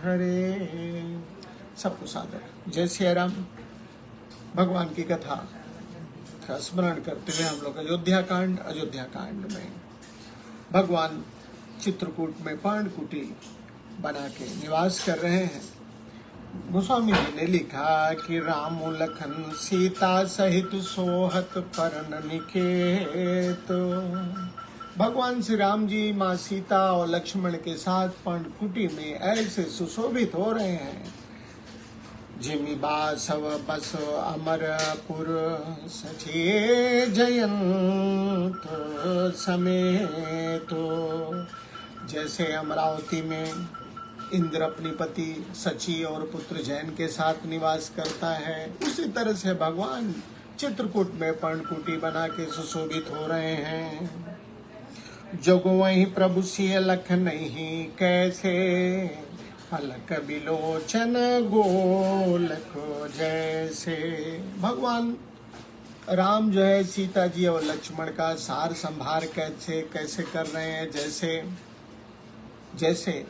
हरे। सबको सादर जय श्री राम। भगवान की कथा का स्मरण करते हुए हम लोग अयोध्या कांड में भगवान चित्रकूट में पर्णकुटी बना के निवास कर रहे हैं। गोस्वामी जी ने लिखा कि राम लखन सीता सहित सोहत परन निकेत। भगवान श्री राम जी माँ सीता और लक्ष्मण के साथ पर्णकुटी में ऐसे सुशोभित हो रहे हैं। जिमि बासव बस अमरपुर सचिए जयंत समेत। जैसे अमरावती में इंद्र अपनी पति सची और पुत्र जैन के साथ निवास करता है, उसी तरह से भगवान चित्रकूट में पर्णकुटी बना के सुशोभित हो रहे हैं। जोगो वही प्रभु सिय लख नहीं कैसे, पलक बिलोचन गोलक जैसे। भगवान राम जो है सीता जी और लक्ष्मण का सार संभार कैसे कैसे कर रहे हैं, जैसे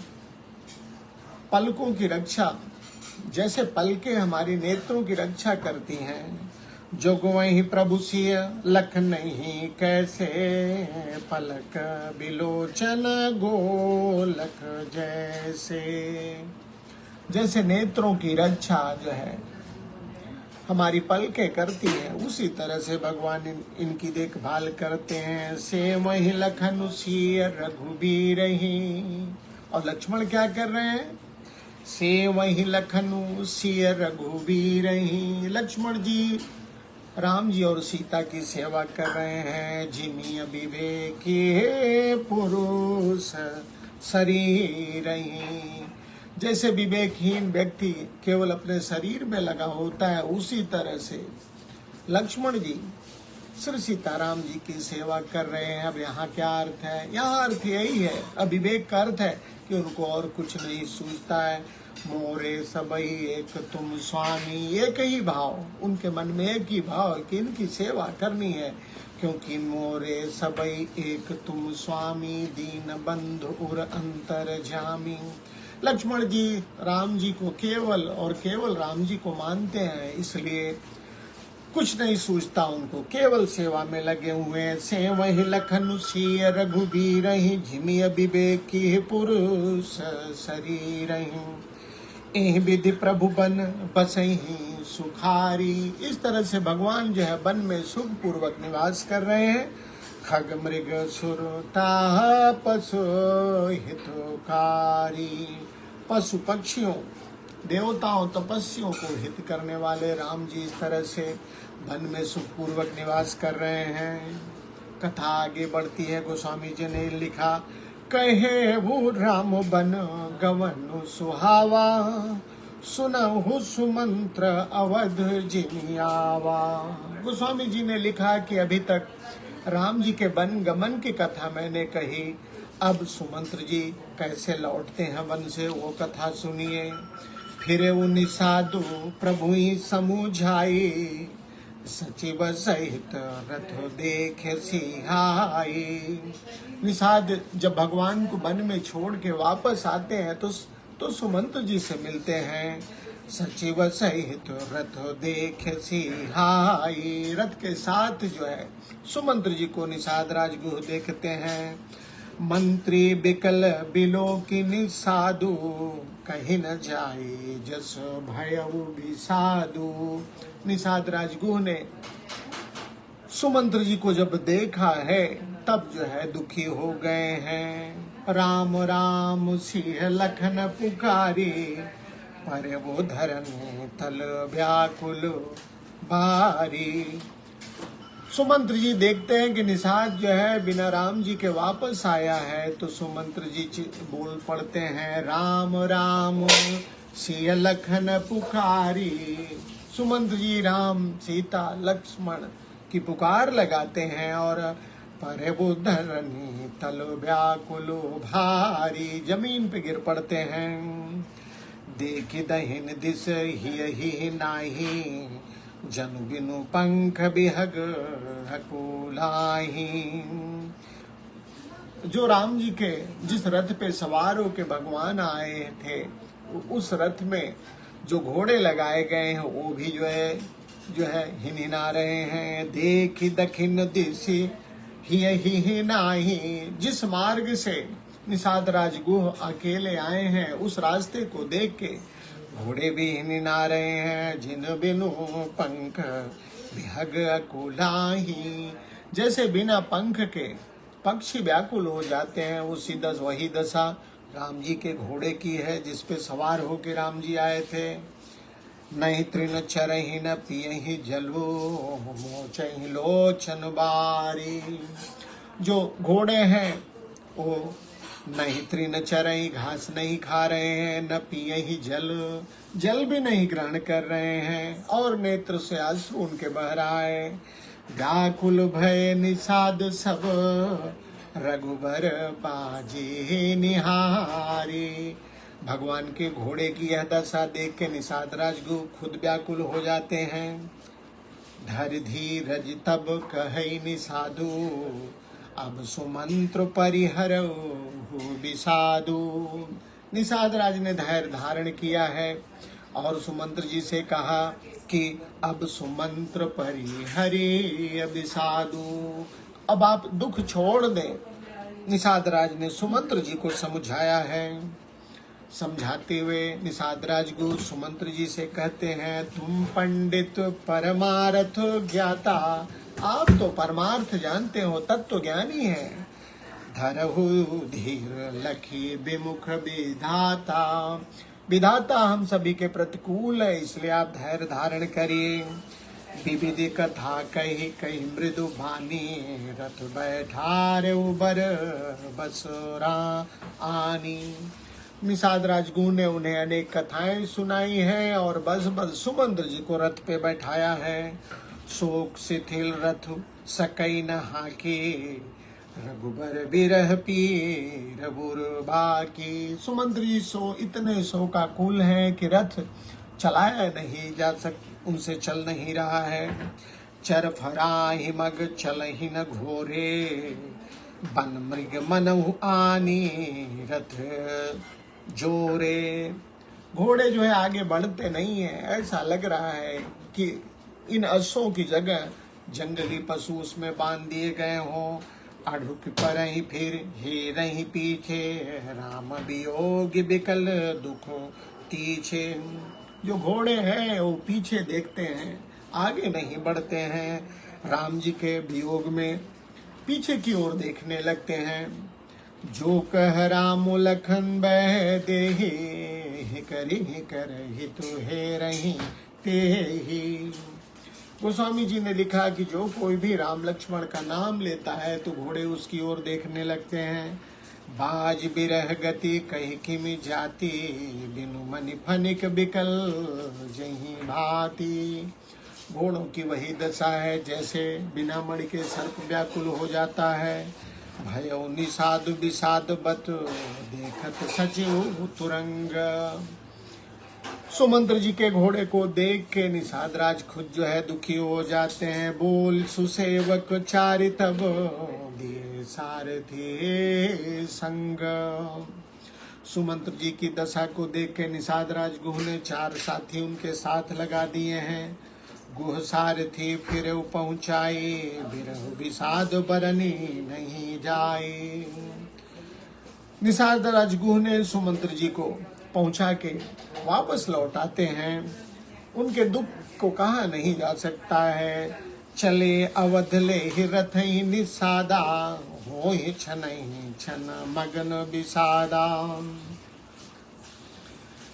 पलकों की रक्षा, जैसे पलकें हमारी नेत्रों की रक्षा करती हैं। जोगो वही प्रभु सिय लख नहीं कैसे, पलक बिलोचन गोलक जैसे। जैसे नेत्रों की रक्षा जो है हमारी पलकें करती हैं, उसी तरह से भगवान इनकी देखभाल करते हैं। से वही लखन सिय रघुबीर ही। और लक्ष्मण क्या कर रहे हैं? से वही लखनु सिय रघुबीर ही। लक्ष्मण जी राम जी और सीता की सेवा कर रहे हैं। जिमि विवेकी पुरुष शरीर ही। जैसे विवेकहीन व्यक्ति केवल अपने शरीर में लगा होता है, उसी तरह से लक्ष्मण जी श्री सीताराम जी की सेवा कर रहे हैं। अब यहाँ क्या अर्थ है? यहाँ अर्थ यही है, अविवेक का अर्थ है कि उनको और कुछ नहीं सूझता है। मोरे सबई एक तुम स्वामी, एक ही भाव, उनके मन में एक ही भाव है कि इनकी सेवा करनी है। क्योंकि मोरे सबई एक तुम स्वामी, दीन बंधु उर अंतर जामी। लक्ष्मण जी राम जी को केवल और केवल राम जी को मानते हैं, इसलिए कुछ नहीं सूझता उनको, केवल सेवा में लगे हुए हैं। से वही लखन सिय रघुबीर ही, झिमि विवेकी पुरुष शरीर ही। एह विधि प्रभु बन बसही सुखारी। इस तरह से भगवान जो है वन में सुख पूर्वक निवास कर रहे हैं। खग मृग सुर ताह पशु हितकारी। पशु पक्षियों देवताओं तपस्वियों को हित करने वाले राम जी इस तरह से वन में सुख पूर्वक निवास कर रहे हैं। कथा आगे बढ़ती है। गोस्वामी जी ने लिखा, कहे वो राम बन गवन सुहावा, सुनहु सुमंत्र अवध जिमि आवा। गोस्वामी जी ने लिखा कि अभी तक राम जी के वन गमन की कथा मैंने कही, अब सुमंत्र जी कैसे लौटते हैं वन से वो कथा सुनिए। फिरे निषादु प्रभु समुझाई, सचिव सहित रथ देखे सिहाई। निषाद जब भगवान को वन में छोड़ के वापस आते हैं तो सुमंत्र जी से मिलते हैं। सचिव सहित रथ देखे सिहाई। रथ के साथ जो है सुमंत्र जी को निषाद राजगुह देखते हैं। मंत्री बिकल बिलोकिनी साधु, कहीं न जाए जस भयउ विषादु। निषाद राजगुह ने सुमंत्र जी को जब देखा है तब जो है दुखी हो गए हैं। राम राम सिंह लखन पुकारी, पर वो धरन तल व्याकुल भारी। सुमंत्र जी देखते हैं कि निषाद जो है बिना राम जी के वापस आया है, तो सुमंत्र जी बोल पड़ते हैं, राम राम सिय लखन पुकारी। सुमंत्र जी राम सीता लक्ष्मण की पुकार लगाते हैं और परे बुधरनी तल व्याकुल भारी, जमीन पे गिर पड़ते हैं। देख दहिन दिस ही नाही, जनु बिनु पंख बिहग हकुलाही। जो राम जी के जिस रथ पे सवार होके भगवान आए थे, उस रथ में जो घोड़े लगाए गए हैं वो भी जो है हिनहिना रहे हैं। देखी दक्षिण दिशि ही नाही, जिस मार्ग से निषाद राजगुह अकेले आए हैं उस रास्ते को देख के घोड़े भी हिनहिना रहे हैं। जिन बिनु पंख विहग अकुलाही, जैसे बिना पंख के पक्षी व्याकुल हो जाते हैं, वही दशा राम जी के घोड़े की है जिस पे सवार होके राम जी आए थे। नहीं तृण चरहि न पियहि जलो, मोचहि लोचन बारी। जो घोड़े हैं वो नहीं तृण चरहि, घास नहीं खा रहे हैं, न पियहि जल भी नहीं ग्रहण कर रहे हैं, और नेत्र से आंसू उनके बह रहा है। व्याकुल भय निषाद सब, रघुबर बाजे निहारी। भगवान के घोड़े की यह दशा देख के निषाद राजगुह खुद व्याकुल हो जाते हैं। धर धीरज तब कहि निषादु, अब सुमंत्र परिहरहु विषादु। निषाद राज ने धैर्य धारण किया है और सुमंत्र जी से कहा कि अब सुमंत्र परिहरे विषादु, अब आप दुख छोड़ दें। निषाद राज ने सुमंत्र जी को समझाया है। समझाते हुए निषाद राजगुह सुमंत्र जी से कहते हैं, तुम पंडित परमार्थ ज्ञाता, आप तो परमार्थ जानते हो, तत्व ज्ञानी है। धरहु धीर लखी विमुख विधाता, विधाता हम सभी के प्रतिकूल है, इसलिए आप धैर्य धारण करिए। विविध कथा कही कही मृदु भानी, रथ बैठारे उबर बसरा आनी। निषाद राजगुह ने उन्हें अनेक कथाएं सुनाई हैं और बस सुमंत्र जी को रथ पे बैठाया है। शोक शिथिल रथ सकई न हाके, रघुबर बिरह पीर बाकी। सुमंत्र जी इतने शोकाकुल हैं कि रथ चलाया नहीं जा उनसे चल नहीं रहा है। चर फराहि मग चलहि न घोरे, बन मृग मनहु आनी रथ जोरे। घोड़े जो है आगे बढ़ते नहीं है, ऐसा लग रहा है कि इन अश्वों की जगह जंगली पशु उसमें बांध दिए गए हों। अढ़ुक पर ही फिर हे रही पीछे, राम वियोग बिकल दुख तीछे। जो घोड़े हैं वो पीछे देखते हैं, आगे नहीं बढ़ते हैं। राम जी के वियोग में पीछे की ओर देखने लगते हैं। जो कह राम लखन बह देहि, करी करहि तो हे रही ते ही। गोस्वामी जी ने लिखा कि जो कोई भी राम लक्ष्मण का नाम लेता है तो घोड़े उसकी ओर देखने लगते हैं। बाज बिरह गति कही किमि जाति, बिनु मनि फनिक बिकल जही भांति। घोड़ों की वही दशा है जैसे बिना मणि के सर्प व्याकुल हो जाता है। भयो निषाद विषाद बत, देखत सचिव तुरंग। सुमंत्र जी के घोड़े को देख के निषाद राज खुद जो है दुखी हो जाते हैं। बोल सुसेवक चारितब, दिए सारथी संग। सुमंत्र जी की दशा को देख के निषाद राजगुह ने 4 साथी उनके साथ लगा दिए हैं। गुह सारथी फिर पहुंचाई, बिरह विषाद बरनी नहीं जाए। निषाद राजगुह ने सुमंत्र जी को पहुंचा के वापस लौटाते हैं। उनके दुख को कहा नहीं जा सकता है। चले अवध ले रथ निषादा, हो छन छन मगन विषादा।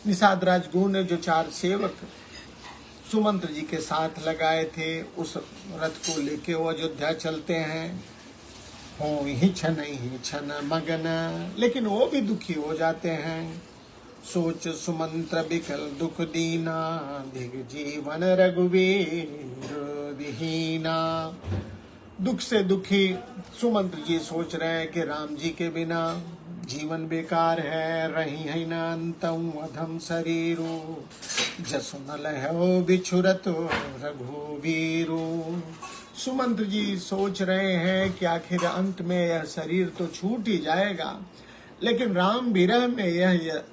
निषाद राजगुह ने जो 4 सेवक सुमंत्र जी के साथ लगाए थे उस रथ को लेके वो अयोध्या चलते हैं। हो ही छन मगन, लेकिन वो भी दुखी हो जाते हैं। सोच सुमंत्र बिकल दुख दीना, दिग जीवन रघुवीर विहीना। दुख से दुखी सुमंत्र जी सोच रहे हैं कि राम जी के बिना जीवन बेकार है। रही है न अंतम अधम शरीरो, जसु न लहो बिछुरत रघुवीरो। सुमंत्र जी सोच रहे हैं कि आखिर अंत में यह शरीर तो छूट ही जाएगा, लेकिन राम विरह में यह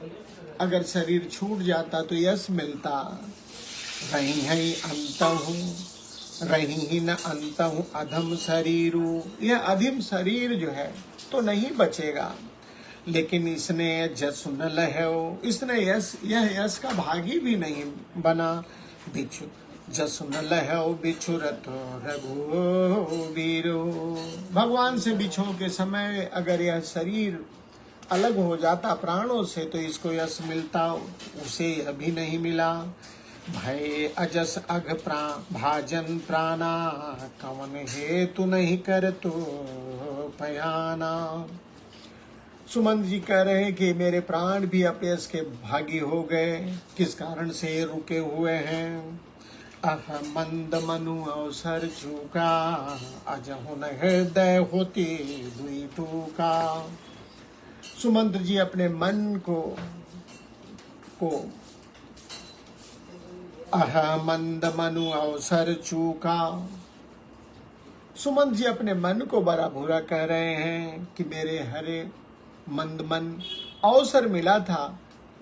अगर शरीर छूट जाता तो यश मिलता। रही है अंतहु, रही ही न अंतहु अधम शरीरु। यह अधम शरीर जो है तो नहीं बचेगा, लेकिन इसने जस न लहो, इसने यह यश का भागी भी नहीं बना। बिछु जस न लहो बिछुरत रघुवीरो। भगवान से बिछो के समय अगर यह शरीर अलग हो जाता प्राणों से तो इसको यश मिलता, उसे यह भी नहीं मिला। भय अजस अघ भाजन प्राणा, कवन हेतु नहीं कर तो पयाना। सुमंत जी कह रहे हैं कि मेरे प्राण भी अपयश के भागी हो गए, किस कारण से रुके हुए हैं। अह मंद मनु अवसर चूका, अजहु न हृदय होती दुई टूका। सुमंत जी अपने मन को अह मंद मनु अवसर चूका। सुमंत जी अपने मन को बड़ा बुरा कह रहे हैं कि मेरे हरे मंद मन अवसर मिला था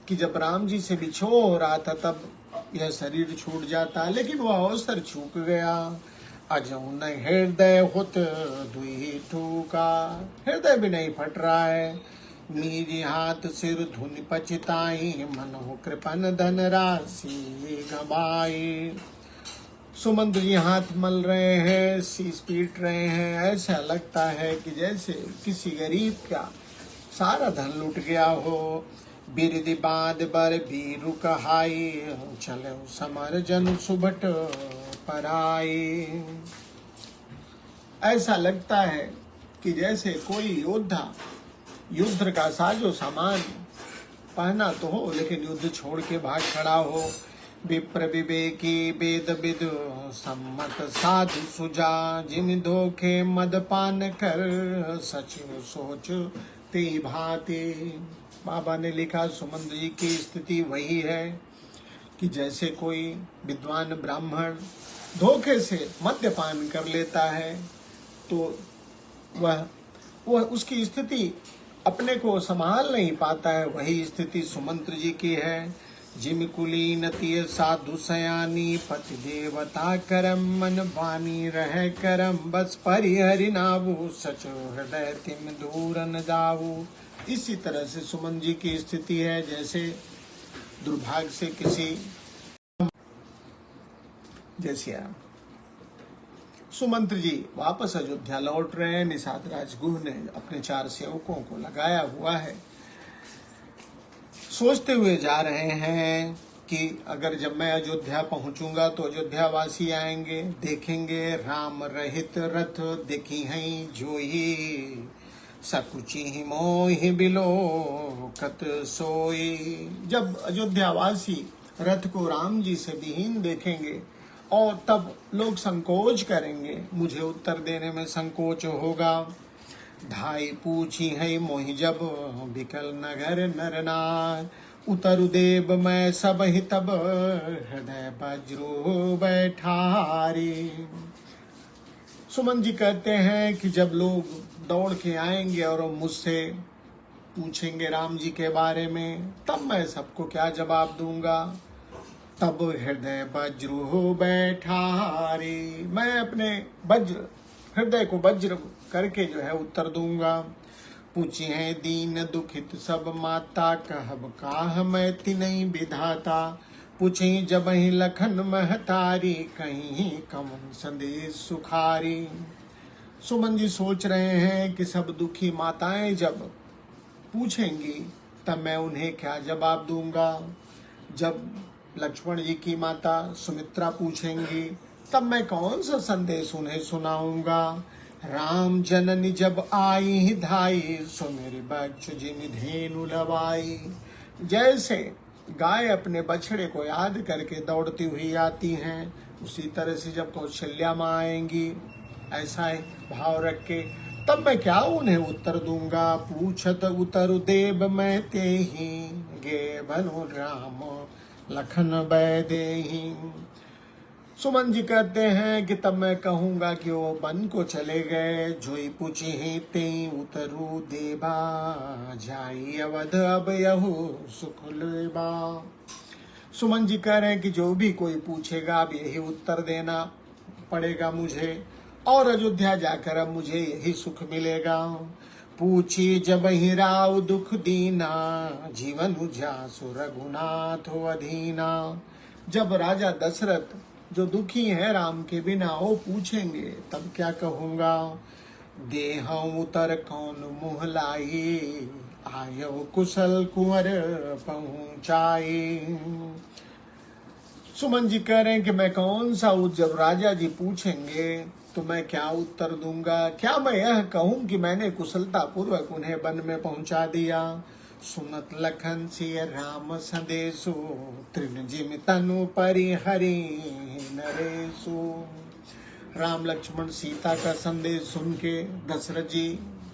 कि जब राम जी से बिछो हो रहा था तब यह शरीर छूट जाता, लेकिन वह अवसर चूक गया। अजहु न हृदय होत दुई टूका, हृदय भी नहीं फट रहा है। मीरी हाथ सिर धुनि पचिताई, मनहु कृपन धन राशि गवाई। सुमंत जी हाथ मल रहे हैं, शीश पीट रहे हैं। ऐसा लगता है कि जैसे किसी गरीब का सारा धन लुट गया हो। बिरदि बांध बर बीरु कहाई, चले समर जन सुभट पराई। ऐसा लगता है कि जैसे कोई योद्धा युद्ध का साजो सामान पहना तो हो, लेकिन युद्ध छोड़ के भाग खड़ा हो। विप्र विवेकी वेद विद सम्मत साधु सुजा, जिन धोखे मदपान कर सचिव सोच ते भाते। बाबा ने लिखा सुमंत जी की स्थिति वही है कि जैसे कोई विद्वान ब्राह्मण धोखे से मद्यपान कर लेता है तो वह उसकी स्थिति अपने को संभाल नहीं पाता है। वही स्थिति सुमंत जी की है। जिम कुलीन तिय साधु सयानी, पति देवता करम मन वाणी रह करम, बस परिहरि नावु सचो हृदय तिम दूर न जाऊ। इसी तरह से सुमन जी की स्थिति है जैसे दुर्भाग्य से किसी जैसे सुमंत जी वापस अयोध्या लौट रहे हैं। निषाद राजगुरु ने अपने 4 सेवकों को लगाया हुआ है, सोचते हुए जा रहे हैं कि अगर जब मैं अयोध्या पहुंचूंगा तो अयोध्या वासी आएंगे, देखेंगे राम रहित रथ देखी हैं जोही, सकुची मोहि बिलो कत सोई। जब अयोध्या वासी रथ को राम जी से विहीन देखेंगे और तब लोग संकोच करेंगे, मुझे उत्तर देने में संकोच होगा। ढाई पूछी है मोहि जब बिकल नगर नर नार, उतरु देव मैं सब ही तब हृदय वज्रो बैठारी। सुमन जी कहते हैं कि जब लोग दौड़ के आएंगे और मुझसे पूछेंगे राम जी के बारे में, तब मैं सबको क्या जवाब दूंगा। तब हृदय वज्रो बैठारी, मैं अपने वज्र हृदय को वज्र करके जो है उत्तर दूंगा। पूछी है दीन दुखित सब माता, कहब काह मैं तिनहि विधाता। पूछी जब ही लखन महतारी, कहीं कमन संदेश सुखारी। सुमन जी सोच रहे हैं कि सब दुखी माताएं जब पूछेंगी तब मैं उन्हें क्या जवाब दूंगा। जब लक्ष्मण जी की माता सुमित्रा पूछेंगी तब मैं कौन सा संदेश उन्हें सुनाऊंगा। राम जननी जब आई धाई, सो मेरी बच्चु जिमि धेनु लवाई। जैसे गाय अपने बछड़े को याद करके दौड़ती हुई आती हैं, उसी तरह से जब कौशल्या माँ आएंगी ऐसा है भाव रख के, तब मैं क्या उन्हें उत्तर दूंगा। पूछत उतर देव मैं ते ही, गे बनु राम लखन बैदेही। सुमन जी कहते हैं कि तब मैं कहूंगा कि वो वन को चले गए, जोई पूछी ही ते उतरू देबा, जाई अवध अब यहू सुख लेबा। सुमन जी कह रहे हैं कि जो भी कोई पूछेगा अब यही उत्तर देना पड़ेगा मुझे, और अयोध्या जाकर अब मुझे यही सुख मिलेगा। पूछी जब ही राव दुख दीना, जीवन जासु रघुनाथ अधीना। जब राजा दशरथ जो दुखी है राम के बिना वो पूछेंगे तब क्या कहूंगा। देहं उतर कौन मुँह लाई, आयो कुशल कुंवर पहुंचाई। सुमन जी कह रहे हैं कि मैं कौन सा जब राजा जी पूछेंगे तो मैं क्या उत्तर दूंगा। क्या मैं यह कहूं कि मैंने कुशलता पूर्वक उन्हें वन में पहुंचा दिया। सुनत लखन सिय राम संदेशु, तृण जिम तनु परिहरि नरेशु। राम लक्ष्मण सीता का संदेश सुन के दशरथ जी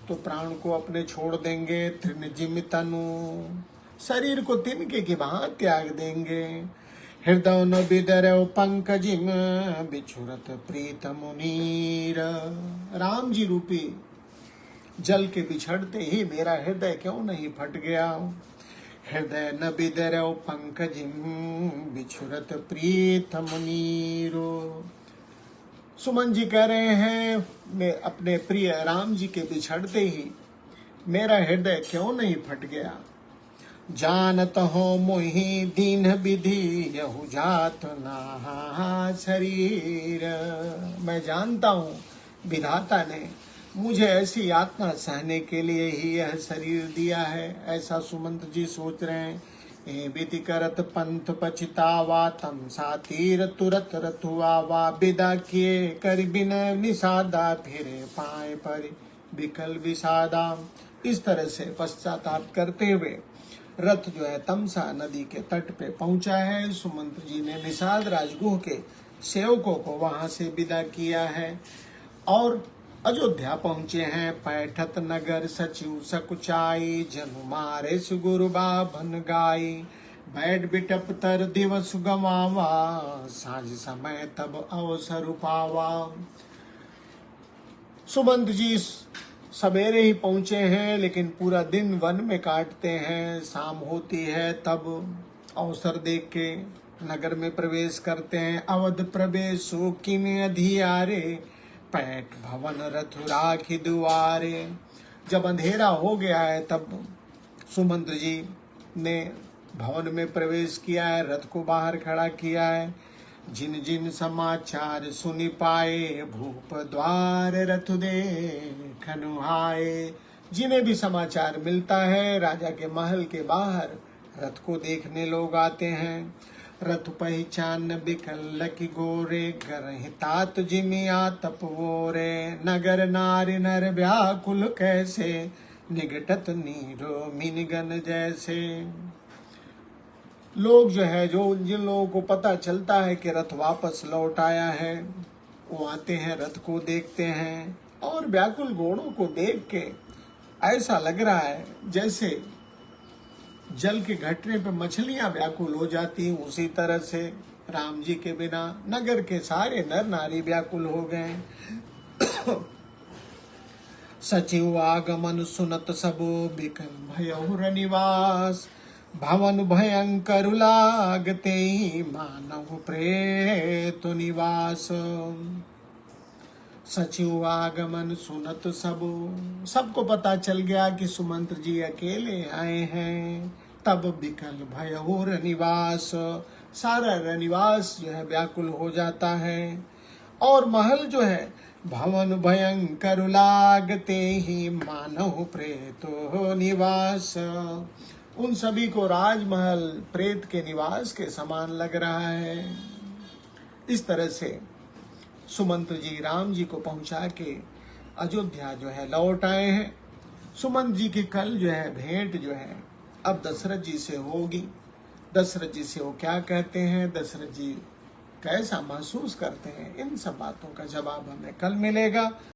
तो प्राण को अपने छोड़ देंगे। तृण जिम तनु, शरीर को तिनके की भांति त्याग देंगे। हृदय न बिदरव पंकजिम, बिछुरत प्रीत मुनीर। राम जी रूपी जल के बिछड़ते ही मेरा हृदय क्यों नहीं फट गया। हृदय न बिदरव पंकजिम, बिछुरत प्रीत मुनीरो। सुमन जी कह रहे हैं मैं अपने प्रिय राम जी के बिछड़ते ही मेरा हृदय क्यों नहीं फट गया। जानत हो मोहि दीन विधि, यहु जात ना शरीर। मैं जानता हूँ विधाता ने मुझे ऐसी यातना सहने के लिए ही यह शरीर दिया है, ऐसा सुमंत जी सोच रहे हैं। ए विधि करत पंथ पछितावा, तम सातीर तुरत रथुआवा। विदा किए कर बिन निषादा, फिरे पाए पर विकल विषादा। इस तरह से पश्चाताप करते हुए रथ जो है तमसा नदी के तट पे पहुंचा है। सुमंत जी ने निषाद राजगुह के सेवकों को वहां से विदा किया है और अयोध्या पहुंचे हैं। पैठत नगर सचिव सकुचाई, जनु मारे सुगुरुबा भन गाई। बैठ बिटप तर दिवस गवावा, साँझ समय तब अवसर पावा। सुमंत जी सवेरे ही पहुंचे हैं लेकिन पूरा दिन वन में काटते हैं। शाम होती है तब अवसर देख के नगर में प्रवेश करते हैं। अवध प्रवेशो किन अधियारे, पैठ भवन रथुरा की दुआरे। जब अंधेरा हो गया है तब सुमंत जी ने भवन में प्रवेश किया है, रथ को बाहर खड़ा किया है। जिन जिन समाचार सुनि पाए, भूप द्वार रथ देखनु आए। जिन्हें भी समाचार मिलता है राजा के महल के बाहर रथ को देखने लोग आते हैं। रथ पहचान बिकल की गोरे, गरहि तात जिमिया तपवोरे। नगर नारी नर व्याकुल कैसे, निगटत नीरो मिनगन जैसे। लोग जो है जिन लोगों को पता चलता है कि रथ वापस लौट आया है वो आते हैं, रथ को देखते हैं और व्याकुल घोड़ों को देख के ऐसा लग रहा है जैसे जल के घटने पे मछलियां व्याकुल हो जाती, उसी तरह से राम जी के बिना नगर के सारे नर नारी व्याकुल हो गए। सचिव आगमन सुनत सबो, बिकल भयहुर निवास। भवन भयंकर लागते, मानव प्रेत निवास। सचिव आगमन सुनत सबो, सबको पता चल गया कि सुमंत्र जी अकेले आए हैं। तब बिकल भयहुर निवास, सारा रनिवास जो है व्याकुल हो जाता है। और महल जो है भवन भयंकर लागते ही, मानव प्रेतो निवास। उन सभी को राजमहल प्रेत के निवास के समान लग रहा है। इस तरह से सुमंत जी राम जी को पहुंचा के अयोध्या जो है लौट आए हैं। सुमंत जी की कल जो है भेंट जो है अब दशरथ जी से होगी। दशरथ जी से वो क्या कहते हैं, दशरथ जी कैसा महसूस करते हैं, इन सब बातों का जवाब हमें कल मिलेगा।